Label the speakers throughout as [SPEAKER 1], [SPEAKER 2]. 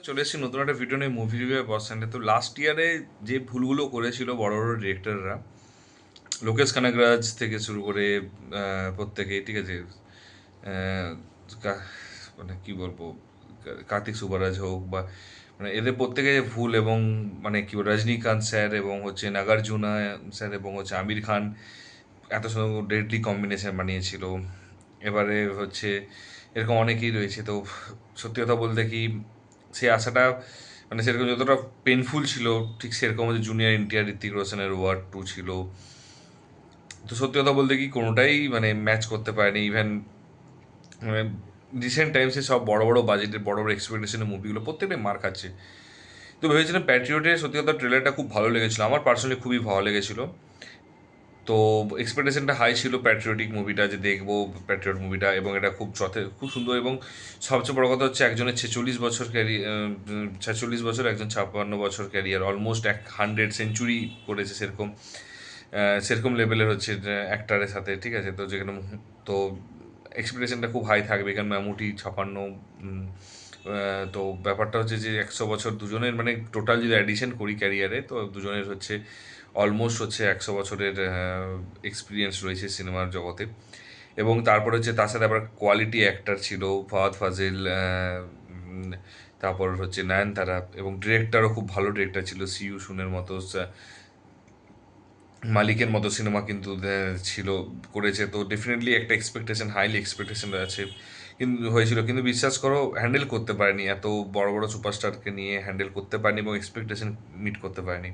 [SPEAKER 1] চলে এসেছি নতুন একটা ভিডিও নিয়ে, মুভি রিভিউ পার্সেন্টে। তো লাস্ট ইয়ারে যে ভুলগুলো করেছিল বড় বড় ডিরেক্টররা, লোকেশ কানাগরাজ থেকে শুরু করে প্রত্যেকেই, ঠিক আছে, আহ, মানে কি বলবো, কার্তিক সুবারাজ হোক বা মানে এদের প্রত্যেকে যে ভুল, এবং মানে কি বলবো, রজনীকান্ত স্যার এবং হচ্ছে নাগার্জুনা স্যার এবং হচ্ছে আমির খান এত সুন্দর ডেডলি কম্বিনেশন বানিয়েছিল। এবারে হচ্ছে এরকম অনেকেই রয়েছে। তো সত্যি কথা বলতে কি, সেই আশাটা মানে সেরকম যতটা পেনফুল ছিল, ঠিক সেরকম হচ্ছে জুনিয়র এনটিআর ঋত্বিক রোশনের ওয়ার 2 ছিল। তো সত্যি কথা বলতে কি, কোনোটাই মানে ম্যাচ করতে পারেনি। ইভেন মানে রিসেন্ট টাইমসে সব বড় বড় বাজেটের বড় বড় এক্সপেকটেশনের মুভিগুলো প্রত্যেকটাই মার খাচ্ছে। তো ভেবেছিলাম প্যাট্রিয়টের সত্যি কথা ট্রেলারটা খুব ভালো লেগেছিলো, আমার পার্সোনালি খুবই ভালো লেগেছিলো। তো এক্সপেকটেশনটা হাই ছিল প্যাট্রিয়টিক মুভিটা, যে দেখবো প্যাট্রিয়ট মুভিটা, এবং এটা খুব সুন্দর। এবং সবচেয়ে বড় কথা হচ্ছে একজনের 46 বছর ক্যারিয়ার, 46 বছর, একজন 56 বছর ক্যারিয়ার, অলমোস্ট 100 সেঞ্চুরি করেছে, সেরকম লেভেলের হচ্ছে অ্যাক্টারের সাথে, ঠিক আছে। তো যেখানে তো এক্সপেকটেশনটা খুব হাই থাকবে, এখানে ম্যামুটি 56। তো ব্যাপারটা হচ্ছে যে 100 বছর দুজনের, মানে টোটাল যদি অ্যাডিশন করি ক্যারিয়ারে, তো দুজনের হচ্ছে অলমোস্ট হচ্ছে 100 বছরের এক্সপিরিয়েন্স রয়েছে সিনেমার জগতে। এবং তারপর হচ্ছে তার সাথে আবার কোয়ালিটি অ্যাক্টার ছিল, ফাহাদ ফাজিল, তারপর হচ্ছে নয়নতারা, এবং ডিরেক্টরও খুব ভালো ডিরেক্টর ছিল, সিইউ সুনের মতো, মালিকের মতো সিনেমা কিন্তু ছিল, করেছে। তো ডেফিনেটলি একটা এক্সপেকটেশন, হাইলি এক্সপেকটেশন আছে, কিন্তু হয়েছিল, কিন্তু বিশ্বাস করো হ্যান্ডেল করতে পারেনি, এত বড় বড় সুপারস্টারকে নিয়ে হ্যান্ডেল করতে পারেনি এবং এক্সপেকটেশন মিট করতে পারেনি।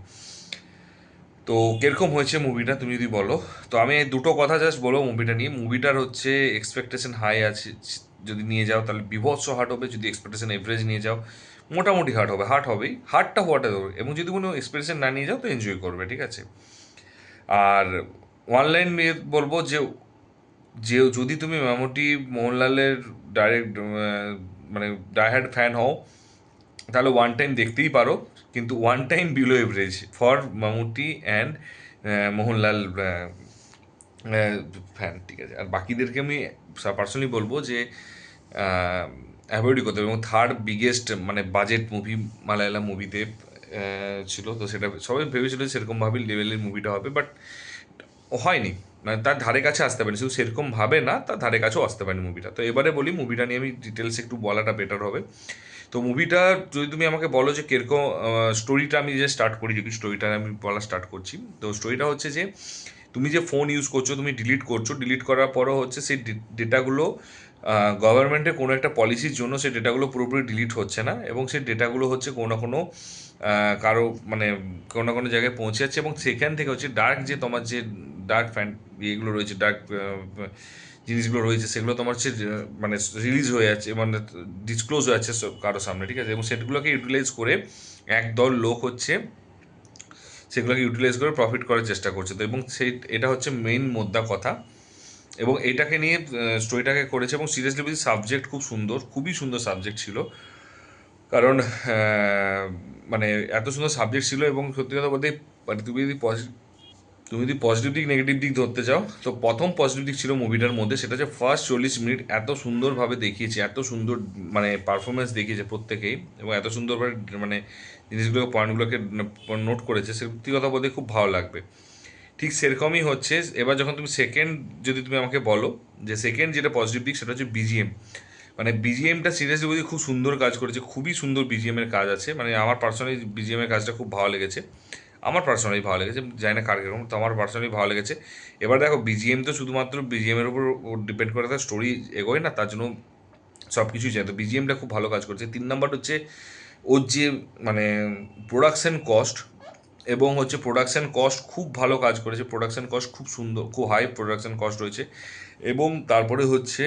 [SPEAKER 1] তো কিরকম হয়েছে মুভিটা তুমি যদি বলো। তো আমি এই দুটো কথা জাস্ট বলো মুভিটা নিয়ে। মুভিটার হচ্ছে এক্সপেকটেশন হাই আছে, যদি নিয়ে যাও তাহলে বিভৎস হার্ট হবে, যদি এক্সপেকটেশন এভারেজ নিয়ে যাও মোটামুটি হার্ট হবেই, হার্টটা হওয়াটা দেবে। এবং যদি কোনো এক্সপেকটেশন না নিয়ে যাও তো এনজয় করবে, ঠিক আছে। আর ওয়ান লাইন বলবো যে, যদি তুমি মামুটি মোহনলালের ডাইরেক্ট মানে ডাইহার্ড ফ্যান হও, তাহলে ওয়ান টাইম দেখতেই পারো, কিন্তু one time below average for Mammootty and Mohanlal fan, ঠিক আছে। আর বাকিদেরকে আমি পার্সোনালি বলবো যে অ্যাভয়েডই করতে হবে। এবং থার্ড বিগেস্ট মানে বাজেট মুভি মালায়ালাম মুভিতে ছিল, তো সেটা সবাই ভেবেছিল সেরকমভাবে লেভেলের মুভিটা হবে, বাট হয়নি। মানে তার ধারে কাছে আসতে পারেনি, শুধু সেরকম ভাবে না, তার ধারে কাছেও আসতে পারেনি মুভিটা। তো এবারে বলি মুভিটা নিয়ে, আমি ডিটেলস একটু বলাটা বেটার হবে। তো মুভিটা যদি তুমি আমাকে বলো যে কিরকম স্টোরিটা, আমি যে স্টার্ট করি, যদি স্টোরিটা আমি বলা স্টার্ট করছি, তো স্টোরিটা হচ্ছে যে তুমি যে ফোন ইউজ করছো, তুমি ডিলিট করছো, ডিলিট করার পরও হচ্ছে সেই ডেটাগুলো গভর্নমেন্টের কোনো একটা পলিসির জন্য সেই ডেটাগুলো পুরোপুরি ডিলিট হচ্ছে না, এবং সেই ডেটাগুলো হচ্ছে কোনো না কোনো কারো মানে কোনো না কোনো জায়গায় পৌঁছে যাচ্ছে, এবং সেখান থেকে হচ্ছে ডার্ক, যে তোমার যে ডার্ক ইয়েগুলো রয়েছে, ডার্ক জিনিসগুলো রয়েছে, সেগুলো তোমার হচ্ছে মানে রিলিজ হয়ে যাচ্ছে, মানে ডিসক্লোজ হয়ে যাচ্ছে কারো সামনে, ঠিক আছে। এবং সেগুলোকে ইউটিলাইজ করে একদল লোক হচ্ছে সেগুলোকে ইউটিলাইজ করে প্রফিট করার চেষ্টা করছে। তো এবং এটা হচ্ছে মেইন মোদ্দা কথা। এবং এটাকে নিয়ে স্টোরিটাকে করেছে, এবং সিরিয়াসলি বলছি সাবজেক্ট খুব সুন্দর, খুবই সুন্দর সাবজেক্ট ছিল। কারণ মানে এত সুন্দর সাবজেক্ট ছিল, এবং সত্যি কথা বলতে মানে তুমি যদি পজিটিভ দিক নেগেটিভ দিক ধরতে চাও, তো প্রথম পজিটিভ দিক ছিল মুভিটার মধ্যে, সেটা হচ্ছে ফার্স্ট 40 মিনিট এত সুন্দরভাবে দেখিয়েছে, এত সুন্দর মানে পারফরমেন্স দেখিয়েছে প্রত্যেকেই, এবং এত সুন্দরভাবে মানে জিনিসগুলোকে পয়েন্টগুলোকে নোট করেছে, সত্যি কথা বলতে খুব ভালো লাগবে। ঠিক সেরকমই হচ্ছে এবার যখন তুমি সেকেন্ড, যদি তুমি আমাকে বলো যে সেকেন্ড যেটা পজিটিভ দিক, সেটা হচ্ছে বিজিএম। মানে বিজিএমটা সিরিয়াসলি বলছি খুব সুন্দর কাজ করেছে, খুবই সুন্দর বিজিএম এর কাজ আছে। মানে আমার পার্সোনালি বিজিএম এর কাজটা খুব ভালো লেগেছে, আমার পার্সোনালি ভালো লেগেছে, জানি না কার কিরকম, তো আমার পার্সোনালি ভালো লেগেছে। এবার দেখো বিজিএম তো শুধুমাত্র বিজিএম এর উপর ডিপেন্ড করে, তার স্টোরি এগোয় না, তার জন্য সব কিছুই চাই। তো বিজিএমটা খুব ভালো কাজ করছে। 3 নাম্বার হচ্ছে ওর যে মানে প্রোডাকশন কস্ট, এবং হচ্ছে প্রোডাকশন কস্ট খুব ভালো কাজ করেছে, প্রোডাকশন কস্ট খুব সুন্দর, খুব হাই প্রোডাকশন কস্ট রয়েছে। এবং তারপরে হচ্ছে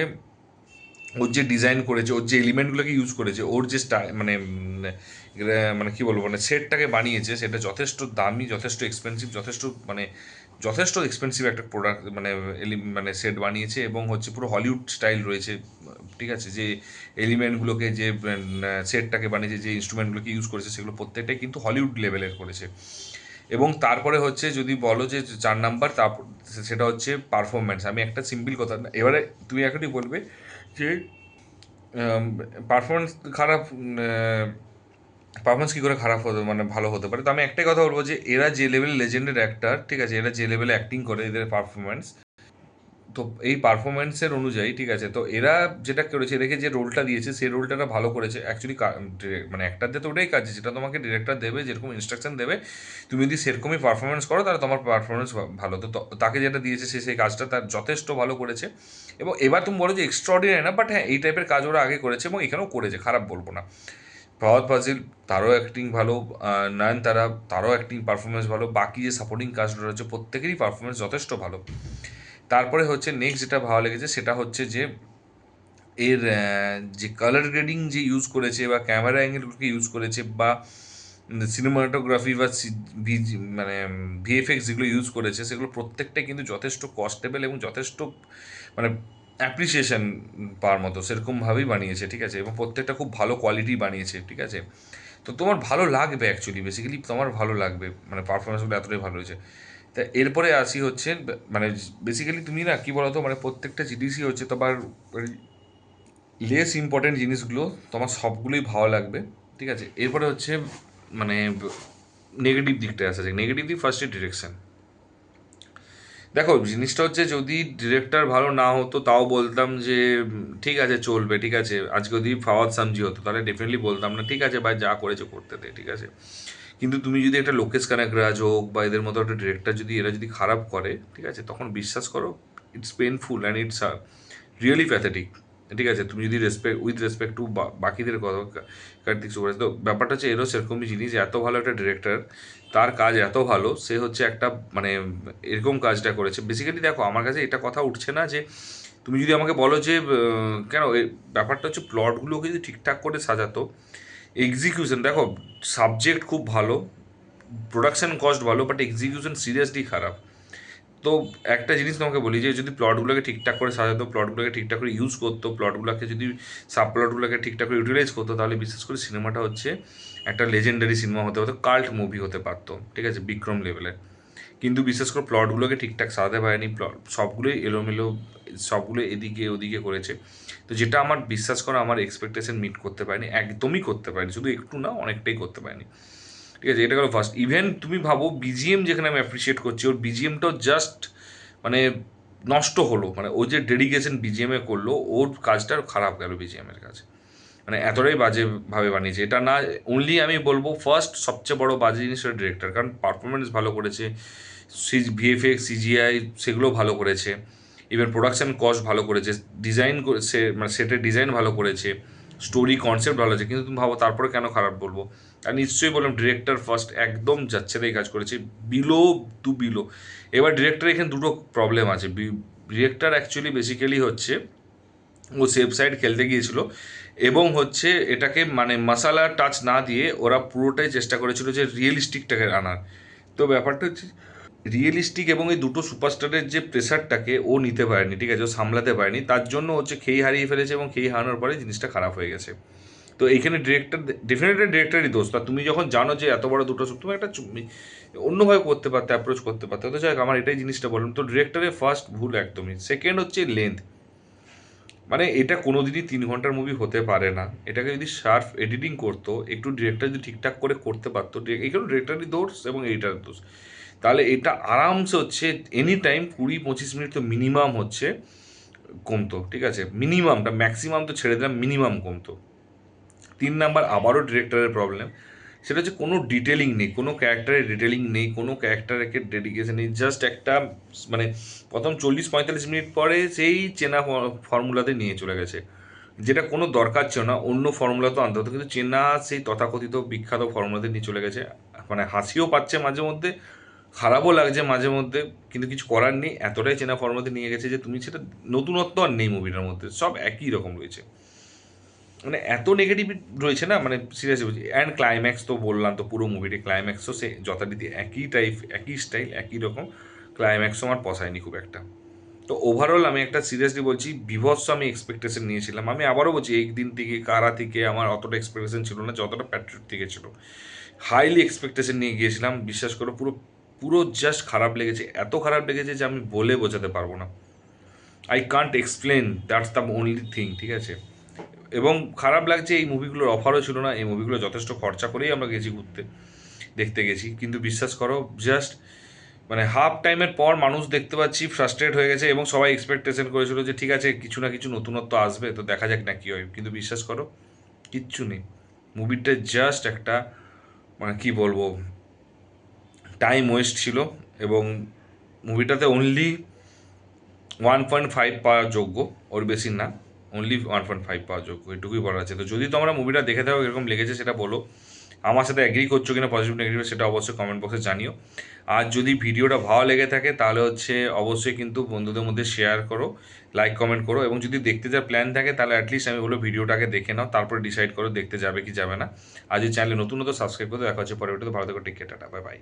[SPEAKER 1] ওর যে ডিজাইন করেছে, ওর যে এলিমেন্টগুলোকে ইউজ করেছে, ওর যে মানে কী বলবো, মানে সেটটাকে বানিয়েছে, সেটা যথেষ্ট দামি, যথেষ্ট এক্সপেন্সিভ, যথেষ্ট এক্সপেন্সিভ একটা প্রোডাক্ট, মানে মানে সেট বানিয়েছে। এবং হচ্ছে পুরো হলিউড স্টাইল রয়েছে, ঠিক আছে। যে এলিমেন্টগুলোকে, যে সেটটাকে বানিয়েছে, যে ইনস্ট্রুমেন্টগুলোকে ইউজ করেছে, সেগুলো প্রত্যেকটাই কিন্তু হলিউড লেভেলের করেছে। এবং তারপরে হচ্ছে যদি বলো যে 4 নাম্বার, তারপর সেটা হচ্ছে পারফরমেন্স। আমি একটা সিম্পল কথা, এবারে তুমি এখনই বলবে যে পারফরমেন্স খারাপ, পারফরমেন্স কী করে খারাপ হতে মানে ভালো হতে পারে? তো আমি একটাই কথা বলবো যে এরা যে লেভেলের লেজেন্ডের অ্যাক্টার, ঠিক আছে, এরা যে লেভেলে অ্যাক্টিং করে, এদের পারফরমেন্স, তো এই পারফরমেন্সের অনুযায়ী, ঠিক আছে, তো এরা যেটা করেছে, এদেরকে যে রোলটা দিয়েছে সেই রোলটা ভালো করেছে অ্যাকচুয়ালি। মানে অ্যাক্টারদের তো ওটাই কাজ, যেটা তোমাকে ডিরেক্টর দেবে, যেরকম ইনস্ট্রাকশন দেবে, তুমি যদি সেরকমই পারফরমেন্স করো তাহলে তোমার পারফরমেন্স ভালো। তো তাকে যেটা দিয়েছে সে সেই কাজটা তার যথেষ্ট ভালো করেছে। এবং এবার তুমি বলো যে এক্সট্রাঅর্ডিনারি না, বাট হ্যাঁ এই টাইপের কাজ ওরা আগে করেছে এবং এখানেও করেছে, খারাপ বলবো না। ফাওয়াদ ফাজিল, তারও অ্যাক্টিং ভালো, নয়নতারা, তারও অ্যাক্টিং পারফরমেন্স ভালো, বাকি যে সাপোর্টিং কাস্ট রয়েছে প্রত্যেকেরই পারফরমেন্স যথেষ্ট ভালো। তারপরে হচ্ছে নেক্সট যেটা ভালো লেগেছে সেটা হচ্ছে যে এর যে কালার গ্রেডিং যে ইউজ করেছে বা ক্যামেরা অ্যাঙ্গেলগুলোকে ইউজ করেছে বা সিনেমাটোগ্রাফি বা মানে ভিএফএক্স যেগুলো ইউজ করেছে সেগুলো প্রত্যেকটাই কিন্তু যথেষ্ট কস্টেবল এবং যথেষ্ট মানে অ্যাপ্রিসিয়েশন পাওয়ার মতো সেরকমভাবেই বানিয়েছে, ঠিক আছে, এবং প্রত্যেকটা খুব ভালো কোয়ালিটি বানিয়েছে, ঠিক আছে। তো তোমার ভালো লাগবে অ্যাকচুয়ালি, বেসিক্যালি তোমার ভালো লাগবে, মানে পারফরমেন্সগুলো এতটাই ভালো হয়েছে। তা এরপরে আসি হচ্ছে মানে বেসিক্যালি তুমি না কী বলতো, মানে প্রত্যেকটা জিনিসই হচ্ছে তোমার লেস ইম্পর্টেন্ট জিনিসগুলো তোমার সবগুলোই ভালো লাগবে, ঠিক আছে। এরপরে হচ্ছে মানে নেগেটিভ দিকটা আসা যায়। নেগেটিভ দিক ফার্স্টে ডিরেকশন। দেখো জিনিসটা হচ্ছে যদি ডিরেক্টর ভালো না হতো তাও বলতাম যে ঠিক আছে চলবে, ঠিক আছে। আজকে যদি ফাওয়াদ সামজি হতো তাহলে ডেফিনেটলি বলতাম না ঠিক আছে ভাই যা করেছে করতে দে, ঠিক আছে। কিন্তু তুমি যদি একটা লোকেশ কানাকরাজ হোক বা এদের মতো একটা ডিরেক্টর যদি এরা যদি খারাপ করে, ঠিক আছে, তখন বিশ্বাস করো it's painful and it's really pathetic, ঠিক আছে। তুমি যদি উইথ রেসপেক্ট টু বাকিদের কথা, কার্তিক সুব্রাজ, তো ব্যাপারটা হচ্ছে এরও সেরকমই জিনিস, এত ভালো একটা ডিরেক্টর, তার কাজ এত ভালো, সে হচ্ছে একটা মানে এরকম কাজটা করেছে। বেসিক্যালি দেখো আমার কাছে এটা কথা উঠছে না যে তুমি যদি আমাকে বলো যে কেন ব্যাপারটা হচ্ছে প্লটগুলোকে যদি ঠিকঠাক করে সাজাতো, এক্সিকিউশন দেখো, সাবজেক্ট খুব ভালো, প্রোডাকশন কস্ট ভালো, বাট এক্সিকিউশন সিরিয়াসলি খারাপ। তো একটা জিনিস তোমাকে বলি যে যদি প্লটগুলোকে ঠিকঠাক করে সাজাতো, প্লটগুলোকে ঠিকঠাক করে ইউজ করতো, প্লটগুলোকে যদি সাব প্লটগুলোকে ঠিকঠাক করে ইউটিলাইজ করতো, তাহলে বিশেষ করে সিনেমাটা হচ্ছে একটা লেজেন্ডারি সিনেমা হতে হতো, কাল্ট মুভি হতে পারতো, ঠিক আছে, বিক্রম লেভেলের। কিন্তু বিশেষ করে প্লটগুলোকে ঠিকঠাক সাজাতে পারেনি, প্লট সবগুলোই এলোমেলো, সবগুলো এদিকে ওদিকে করেছে। তো যেটা আমার বিশ্বাস করা আমার এক্সপেকটেশন মিট করতে পারেনি, একদমই করতে পারেনি, শুধু একটু না অনেকটাই করতে পারেনি, ঠিক আছে। এটা গেলো ফার্স্ট। ইভেন তুমি ভাবো বিজিএম যেখানে আমি অ্যাপ্রিসিয়েট করছি, ওর বিজিএমটাও জাস্ট মানে নষ্ট হলো, মানে ও যে ডেডিকেশন বিজিএমে করলো ওর কাজটা খারাপ গেল বিজিএমের কাজ, মানে এতটাই বাজেভাবে বানিয়েছে। এটা না অনলি আমি বলবো ফার্স্ট সবচেয়ে বড় বাজে জিনিস হলো ডিরেক্টর, কারণ পারফরমেন্স ভালো করেছে, ভিএফএক্স সিজিআই সেগুলো ভালো করেছে, ইভেন প্রোডাকশন কস্ট ভালো করেছে, ডিজাইন করেছে, মানে সেটের ডিজাইন ভালো করেছে, স্টোরি কনসেপ্ট ভালো আছে, কিন্তু তুমি ভাবো তারপরে কেন খারাপ বলবো? আর নিশ্চয়ই বললাম ডিরেক্টর ফার্স্ট একদম যাচ্ছে তাই কাজ করেছে, বিলো টু বিলো। এবার ডিরেক্টর এখানে দুটো প্রবলেম আছে। ডিরেক্টর অ্যাকচুয়ালি বেসিক্যালি হচ্ছে ও সেফ সাইড খেলতে গিয়েছিল এবং হচ্ছে এটাকে মানে মশালা টাচ না দিয়ে ওরা পুরোটাই চেষ্টা করেছিল যে রিয়েলিস্টিকটাকে আনার। তো ব্যাপারটা হচ্ছে রিয়েলিস্টিক এবং এই দুটো সুপারস্টারের যে প্রেশারটাকে ও নিতে পারেনি, ঠিক আছে, ও সামলাতে পারেনি, তার জন্য হচ্ছে খেই হারিয়ে ফেলেছে এবং খেই হারানোর পরে জিনিসটা খারাপ হয়ে গেছে। তো এইখানে ডিরেক্টর ডেফিনেটলি ডিরেক্টরই দোষ। তা তুমি যখন জানো যে এত বড় দুটো তুমি একটা অন্যভাবে করতে পারতে, অ্যাপ্রোচ করতে পারতে। তো যাই হোক, আমার এটাই জিনিসটা বললাম। তো ডিরেক্টরের ফার্স্ট ভুল একদমই। সেকেন্ড হচ্ছে লেন্থ, মানে এটা কোনোদিনই 3 ঘন্টার মুভি হতে পারে না। এটাকে যদি শার্প এডিটিং করতো, একটু ডিরেক্টর যদি ঠিকঠাক করে করতে পারতো, এইখানে ডিরেক্টরই দোষ এবং এইটার দোষ, তাহলে এটা আরামসে হচ্ছে এনি টাইম 20-25 মিনিট তো মিনিমাম হচ্ছে কমতো, ঠিক আছে, মিনিমামটা, ম্যাক্সিমাম তো ছেড়ে দিলাম, মিনিমাম কমতো। 3 নাম্বার আবারও ডিরেক্টরের প্রবলেম, সেটা হচ্ছে কোনো ডিটেলিং নেই, কোনো ক্যারেক্টারের ডিটেলিং নেই, কোনো ক্যারেক্টারকে ডেডিকেশন নেই, জাস্ট একটা মানে প্রথম 40-45 মিনিট পরে সেই চেনা ফর্মুলাতে নিয়ে চলে গেছে, যেটা কোনো দরকার ছিল না, অন্য ফর্মুলা তো আনতে হতো, কিন্তু চেনা সেই তথাকথিত বিখ্যাত ফর্মুলাতে নিয়ে চলে গেছে। মানে হাসিও পাচ্ছে মাঝে মধ্যে, খারাপও লাগছে মাঝে মধ্যে, কিন্তু কিছু করার নেই, এতটাই চেনা ফর্মুলাতে নিয়ে গেছে যে তুমি সেটা নতুনত্ব আর নেই মুভিটার মধ্যে, সব একই রকম রয়েছে, মানে এত নেগেটিভ রয়েছে না, মানে সিরিয়াসলি বলছি। অ্যান্ড ক্লাইম্যাক্স তো বললাম, তো পুরো মুভিটি ক্লাইম্যাক্সও সে যথারীতি একই টাইপ, একই স্টাইল, একই রকম ক্লাইম্যাক্সও আমার পছায়নি খুব একটা। তো ওভারঅল আমি একটা সিরিয়াসলি বলছি বিভৎস আমি এক্সপেকটেশন নিয়েছিলাম। আমি আবারও বলছি এই দিন থেকে কারা থেকে আমার অতটা এক্সপেকটেশন ছিল না যতটা প্যাট্রিয়ট থেকে ছিল। হাইলি এক্সপেকটেশন নিয়ে গিয়েছিলাম, বিশ্বাস করো পুরো পুরো জাস্ট খারাপ লেগেছে, এত খারাপ লেগেছে যে আমি বোঝাতে পারবো না। I can't explain, that's the only thing, ঠিক আছে। এবং খারাপ লাগছে এই মুভিগুলোর অফারও ছিল না, এই মুভিগুলো যথেষ্ট খরচা করেই আমরা গেছি ঘুরতে, দেখতে গেছি, কিন্তু বিশ্বাস করো জাস্ট মানে হাফ টাইমের পর মানুষ দেখতে পাচ্ছি ফ্রাস্ট্রেট হয়ে গেছে, এবং সবাই এক্সপেকটেশন করেছিল যে ঠিক আছে কিছু না কিছু নতুনত্ব আসবে, তো দেখা যাক না কী হয়, কিন্তু বিশ্বাস করো কিচ্ছু নেই। মুভিটা জাস্ট একটা মানে কী বলবো, টাইম ওয়েস্ট ছিল। এবং মুভিটাতে অনলি 1.5 পাওয়ার যোগ্য, ওর বেশি না, অনলি 1.5 পাওয়ার যোগ্য, এটুকুই বলা আছে। তো যদি তোমরা মুভিটা দেখে থাকো এরকম লেগেছে সেটা বলো, আমার সাথে অ্যাগ্রি করছো কিনা পজিটিভ নেগেটিভ সেটা অবশ্যই কমেন্ট বক্সে জানিও। আর যদি ভিডিওটা ভালো লেগে থাকে তাহলে হচ্ছে অবশ্যই কিন্তু বন্ধুদের মধ্যে শেয়ার করো, লাইক কমেন্ট করো, এবং যদি দেখতে যাওয়ার প্ল্যান থাকে তাহলে অ্যাটলিস্ট আমি বলবো ভিডিওটাকে দেখে নাও, তারপরে ডিসাইড করো দেখতে যাবে কি যাবে না। আর যদি চ্যানেলে নতুন সাবস্ক্রাইব করতে, দেখা হচ্ছে পরে, ভালো থেকো, take care, tata, bye by.